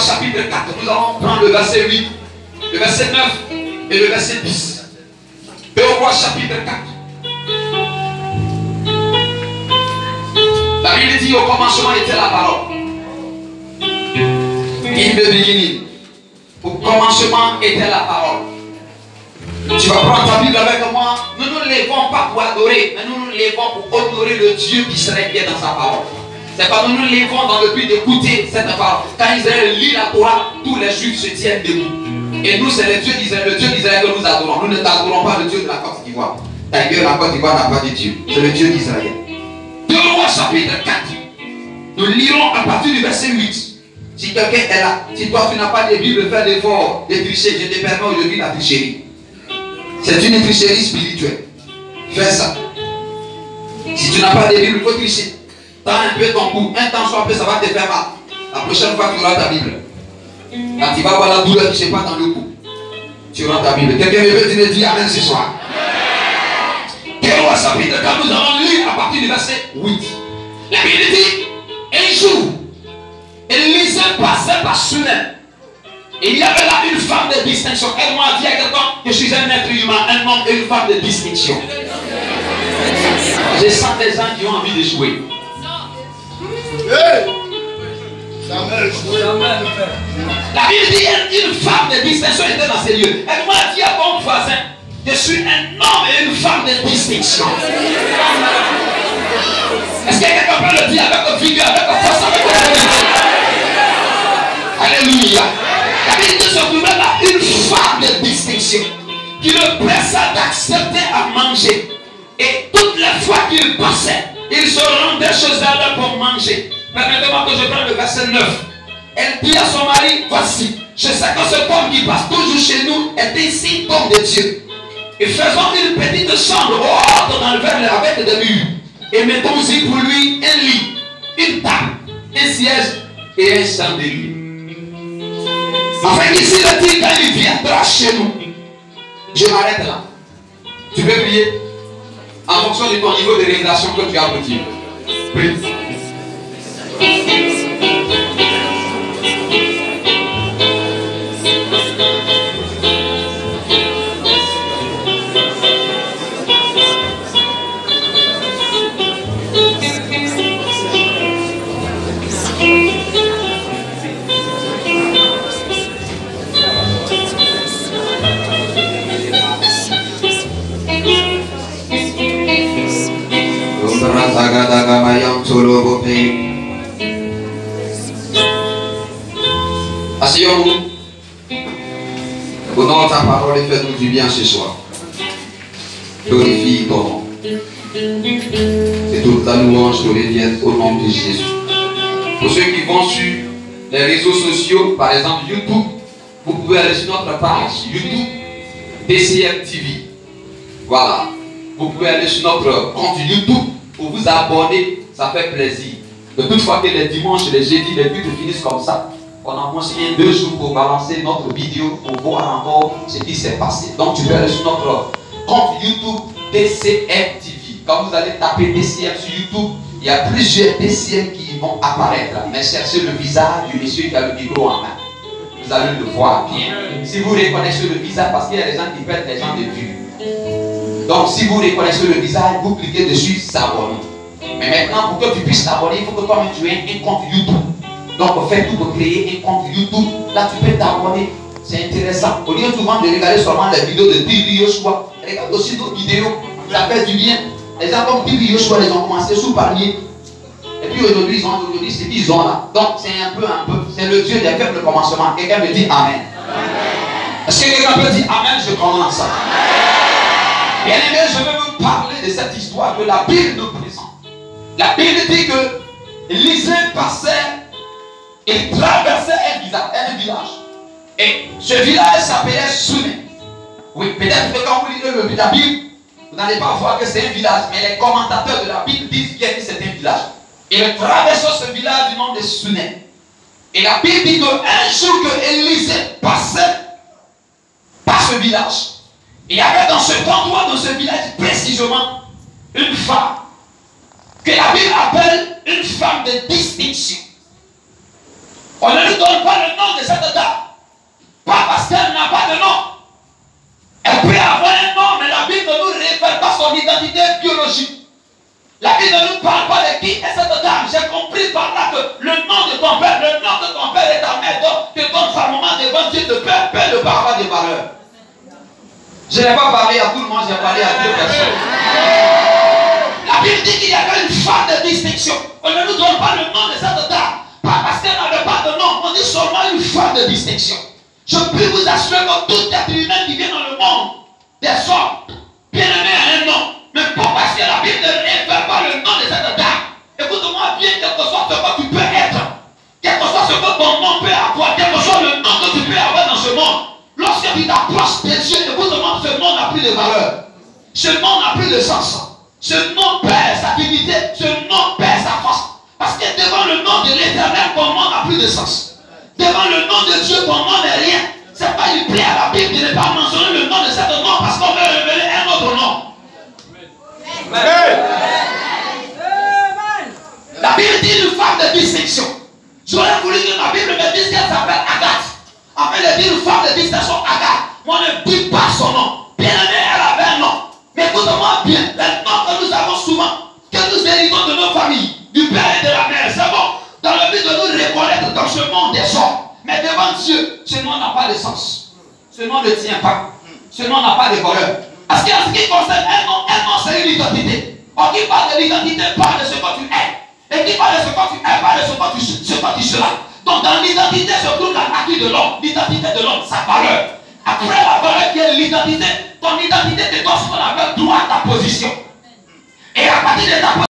Chapitre 4, nous allons prendre le verset 8, le verset 9 et le verset 10. 2 Rois chapitre 4. La Bible dit au commencement était la parole. In the beginning. Au commencement était la parole. Tu vas prendre ta Bible avec moi. Nous ne nous levons pas pour adorer, mais nous nous levons pour honorer le Dieu d'Israël qui est dans sa parole. C'est pas nous nous levons dans le but d'écouter cette parole. Quand Israël lit la Torah, tous les Juifs se tiennent debout. Et nous, c'est le Dieu d'Israël que nous adorons. Nous ne t'adorons pas le Dieu de la Côte d'Ivoire. Ta gueule, la Côte d'Ivoire n'a pas de Dieu. C'est le Dieu d'Israël. 2 Rois chapitre 4. Nous lirons à partir du verset 8. Si quelqu'un est là, si toi tu n'as pas de Bible, fais l'effort de tricher. Je te permets aujourd'hui la tricherie. C'est une tricherie spirituelle. Fais ça. Si tu n'as pas de Bible, il faut tricher. Tends un peu ton cou, un temps soit peu, ça va te faire mal. La prochaine fois, tu auras ta Bible. Quand tu vas voir la douleur qui se passe dans le cou, tu auras ta Bible. Quelqu'un me dit Amen ce soir. Quel roi chapitre, quand nous allons lire à partir du verset 8. La Bible dit, un jour, Élisée passait par Sunem. Et il y avait là une femme de distinction. Elle m'a dit à quelqu'un, je suis un être humain, un homme et une femme de distinction. Je sens des gens qui ont envie de jouer. Hey. La Bible dit une femme de distinction était dans ces lieux. Elle m'a dit à ton voisin, je suis un homme et une femme de distinction. Est-ce que quelqu'un peut le dire avec vigueur, avec force, avec autorité? Alléluia. La Bible dit se trouvait là une femme de distinction qui le pressa d'accepter à manger. Et toutes les fois qu'il passait, il se rendait chez elle pour manger. Permettez-moi que je prenne le verset 9. Elle dit à son mari, voici, je sais que ce homme qui passe toujours chez nous est un signe de Dieu. Et faisons une petite chambre haute dans le verre avec des murs. Et mettons-y pour lui un lit, une table, un siège et un chandelier. Enfin, ici, le dit, quand il viendra chez nous, je m'arrête là. Tu peux prier en fonction de ton niveau de révélation que tu as reçu. Prie. ta parole et fais-nous du bien ce soir. Glorifie ton nom. Et toute la louange te revienne au nom de Jésus. Pour ceux qui vont sur les réseaux sociaux, par exemple YouTube, vous pouvez aller sur notre page YouTube DCM TV. Voilà. Vous pouvez aller sur notre compte YouTube pour vous abonner. Ça fait plaisir. De toute fois que les dimanches, les jeudis, les cultes finissent comme ça, on a mentionné 2 jours pour balancer notre vidéo pour voir encore ce qui s'est passé. Donc tu peux aller sur notre compte YouTube DCM TV. Quand vous allez taper DCM sur YouTube, il y a plusieurs DCM qui vont apparaître. Mais cherchez le visage du monsieur qui a le micro en main. Vous allez le voir bien. Si vous reconnaissez le visage, parce qu'il y a des gens qui perdent les gens de vue. Donc si vous reconnaissez le visage, vous cliquez dessus, s'abonner. Mais maintenant, pour que tu puisses t'abonner, il faut que toi-même tu aies un compte YouTube. Donc fais tout pour créer un compte YouTube. Là, tu peux t'abonner. C'est intéressant. Au lieu souvent de regarder seulement les vidéos de Bibi Yoshua, regarde aussi d'autres vidéos. Ça fait du bien. Les gens comme Bibi Yoshua, ils ont commencé sous palier. Et puis aujourd'hui, ils ont aujourd'hui ce qu'ils ont là. Donc c'est un peu. C'est le Dieu des faibles commencements. Quelqu'un me dit Amen. Est-ce que quelqu'un peut dire Amen? Je commence. Bien aimé, je vais vous parler de cette histoire que la Bible nous présente. La Bible dit que Élisée passait, il traversait un village. Et ce village s'appelait Sunem. Oui, peut-être que quand vous lisez la Bible, vous n'allez pas voir que c'est un village, mais les commentateurs de la Bible disent bien que c'est un village. Il traversait ce village du nom de Sunem. Et la Bible dit qu'un jour que Élisée passait par ce village, il y avait dans cet endroit, dans ce village précisément, une femme que la Bible appelle une femme de distinction. On ne lui donne pas le nom de cette dame. Pas parce qu'elle n'a pas de nom. Elle peut avoir un nom, mais la Bible ne nous révèle pas son identité biologique. La Bible ne nous parle pas de qui est cette dame. J'ai compris par là que le nom de ton père, est ta mère. Donc, que ton moment devant Dieu te père ne parle pas de valeur. Je n'ai pas parlé à tout le monde, j'ai parlé à 2 personnes. La Bible dit qu'il y avait une femme de distinction. On ne nous donne pas le nom de cette dame. Pas parce qu'elle n'avait pas de nom, on dit seulement une femme de distinction. Je peux vous assurer que tout être humain qui vient dans le monde, des hommes, bien aimés à un nom, mais pas parce que la Bible ne révèle pas le nom de cette dame. Écoute-moi bien, quel que soit ce que tu peux être, quel que soit ce que ton nom peut avoir, quel que soit le nom que tu peux avoir dans ce monde, lorsque tu t'approches des dieux, écoute-moi, ce nom n'a plus de valeur. Ce nom n'a plus de sens. Ce nom perd sa dignité, ce nom perd sa force. Parce que devant le nom de l'Éternel, ton nom n'a plus de sens. Devant le nom de Dieu, ton nom n'est rien. C'est pas une plaie à la Bible de ne pas mentionner le nom de cet nom parce qu'on veut révéler un autre nom. Amen. La Bible dit une femme de distinction. J'aurais voulu que ma Bible me dise qu'elle s'appelle Agathe. Afin de dire une femme de distinction, Agathe. Moi, ne dis pas son nom. Bien aimé, elle avait un nom. Mais écoute-moi bien, le nom que nous avons souvent, que nous héritons de nos familles, du père et de la mère, c'est bon. Dans le but de nous reconnaître dans ce monde des hommes. Mais devant Dieu, ce nom n'a pas de sens. Ce nom ne tient pas. Ce nom n'a pas de valeur. Parce qu'en ce qui concerne un nom c'est une identité. Or qui parle de l'identité, parle de ce que tu es. Et qui parle de ce que tu es, parle de ce que tu seras. Donc dans l'identité se trouve la nature de l'homme. L'identité de l'homme, sa valeur. Après la valeur qui est l'identité, ton identité te donne ce qu'on appelle droit à ta position. Et à partir de ta position,